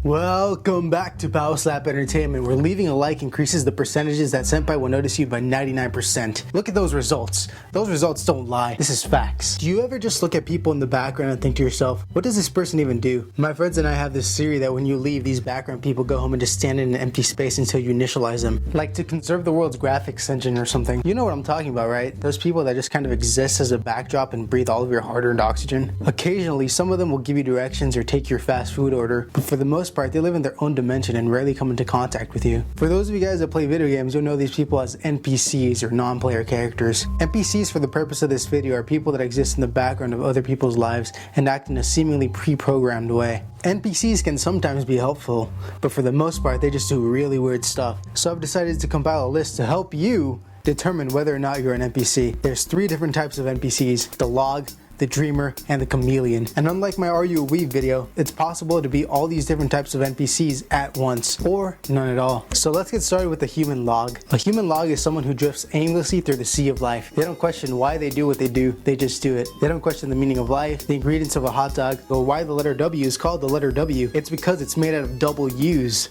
Welcome back to PowahSlap Entertainment, where leaving a like increases the percentages that senpai will notice you by 99%. Look at those results. Those results don't lie. This is facts. Do you ever just look at people in the background and think to yourself, what does this person even do? My friends and I have this theory that when you leave, these background people go home and just stand in an empty space until you initialize them. Like to conserve the world's graphics engine or something. You know what I'm talking about, right? Those people that just kind of exist as a backdrop and breathe all of your hard-earned oxygen. Occasionally, some of them will give you directions or take your fast food order, but for the most part, they live in their own dimension and rarely come into contact with you. For those of you guys that play video games, you'll know these people as NPCs or non-player characters. NPCs, for the purpose of this video, are people that exist in the background of other people's lives and act in a seemingly pre-programmed way. NPCs can sometimes be helpful, but for the most part, they just do really weird stuff. So I've decided to compile a list to help you determine whether or not you're an NPC. There's 3 different types of NPCs: the log, the dreamer, and the chameleon. And unlike my Are You a Weeb video, it's possible to be all these different types of NPCs at once, or none at all. So let's get started with the human log. A human log is someone who drifts aimlessly through the sea of life. They don't question why they do what they do, they just do it. They don't question the meaning of life, the ingredients of a hot dog, or why the letter W is called the letter W. It's because it's made out of double U's.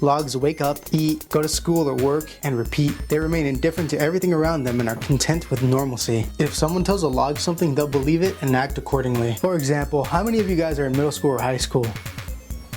Logs wake up, eat, go to school or work, and repeat. They remain indifferent to everything around them and are content with normalcy. If someone tells a log something, they'll believe it and act accordingly. For example, how many of you guys are in middle school or high school?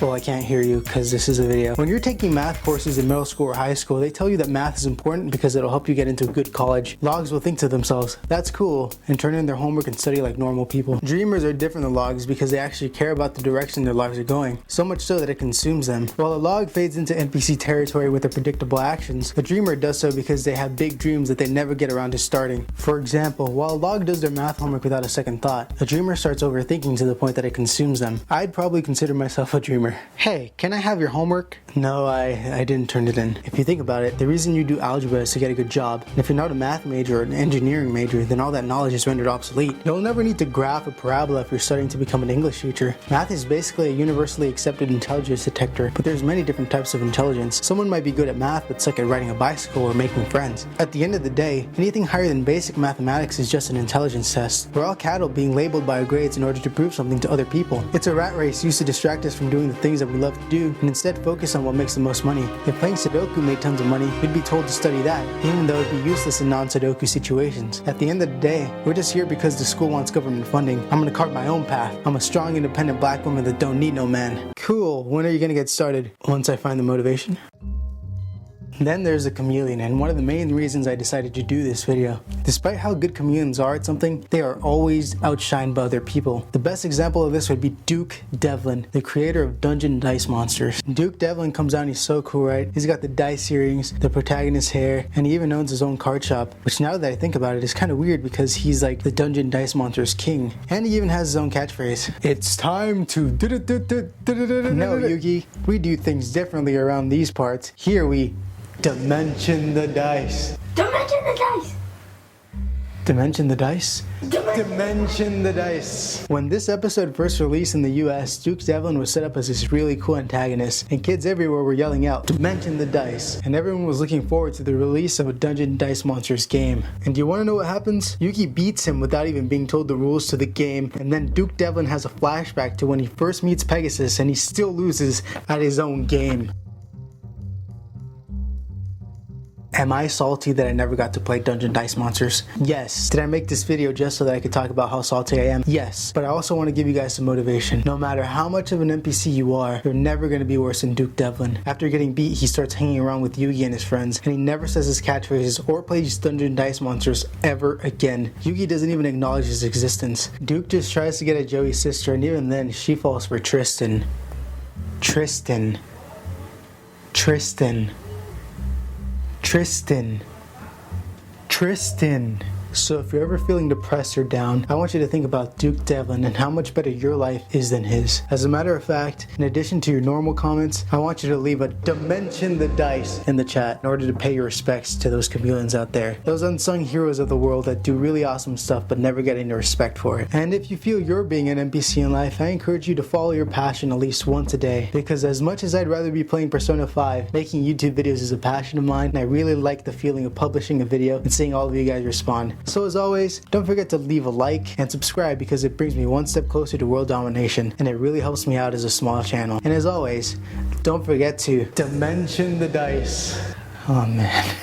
Well, I can't hear you because this is a video. When you're taking math courses in middle school or high school, they tell you that math is important because it'll help you get into a good college. Logs will think to themselves, that's cool, and turn in their homework and study like normal people. Dreamers are different than logs because they actually care about the direction their lives are going, so much so that it consumes them. While a log fades into NPC territory with their predictable actions, a dreamer does so because they have big dreams that they never get around to starting. For example, while a log does their math homework without a second thought, a dreamer starts overthinking to the point that it consumes them. I'd probably consider myself a dreamer. Hey, can I have your homework? No, I didn't turn it in. If you think about it, the reason you do algebra is to get a good job. And if you're not a math major or an engineering major, then all that knowledge is rendered obsolete. You'll never need to graph a parabola if you're studying to become an English teacher. Math is basically a universally accepted intelligence detector, but there's many different types of intelligence. Someone might be good at math but suck at riding a bicycle or making friends. At the end of the day, anything higher than basic mathematics is just an intelligence test. We're all cattle being labeled by our grades in order to prove something to other people. It's a rat race used to distract us from doing the things that we love to do and instead focus on what makes the most money. If playing Sudoku made tons of money, we'd be told to study that, even though it'd be useless in non-Sudoku situations. At the end of the day, we're just here because the school wants government funding. I'm gonna carve my own path. I'm a strong, independent black woman that don't need no man. Cool, when are you gonna get started? Once I find the motivation? Then there's the chameleon, and one of the main reasons I decided to do this video. Despite how good chameleons are at something, they are always outshined by other people. The best example of this would be Duke Devlin, the creator of Dungeon Dice Monsters. Duke Devlin comes out and he's so cool, right? He's got the dice earrings, the protagonist's hair, and he even owns his own card shop, which now that I think about it is kind of weird because he's like the Dungeon Dice Monsters king. And he even has his own catchphrase. It's time to No, Yugi, we do things differently around these parts. Here we dimension the dice. Dimension the dice! Dimension the dice? Dimension the dice! When this episode first released in the US, Duke Devlin was set up as this really cool antagonist, and kids everywhere were yelling out, Dimension the dice! And everyone was looking forward to the release of a Dungeon Dice Monsters game. And do you want to know what happens? Yugi beats him without even being told the rules to the game, and then Duke Devlin has a flashback to when he first meets Pegasus and he still loses at his own game. Am I salty that I never got to play Dungeon Dice Monsters? Yes. Did I make this video just so that I could talk about how salty I am? Yes. But I also want to give you guys some motivation. No matter how much of an NPC you are, you're never going to be worse than Duke Devlin. After getting beat, he starts hanging around with Yugi and his friends, and he never says his catchphrases or plays Dungeon Dice Monsters ever again. Yugi doesn't even acknowledge his existence. Duke just tries to get at Joey's sister, and even then, she falls for Tristan. Tristan. So if you're ever feeling depressed or down, I want you to think about Duke Devlin and how much better your life is than his. As a matter of fact, in addition to your normal comments, I want you to leave a dimension the dice in the chat in order to pay your respects to those chameleons out there. Those unsung heroes of the world that do really awesome stuff but never get any respect for it. And if you feel you're being an NPC in life, I encourage you to follow your passion at least once a day. Because as much as I'd rather be playing Persona 5, making YouTube videos is a passion of mine, and I really like the feeling of publishing a video and seeing all of you guys respond. So as always, don't forget to leave a like and subscribe because it brings me one step closer to world domination and it really helps me out as a small channel. And as always, don't forget to dimension the dice. Oh man.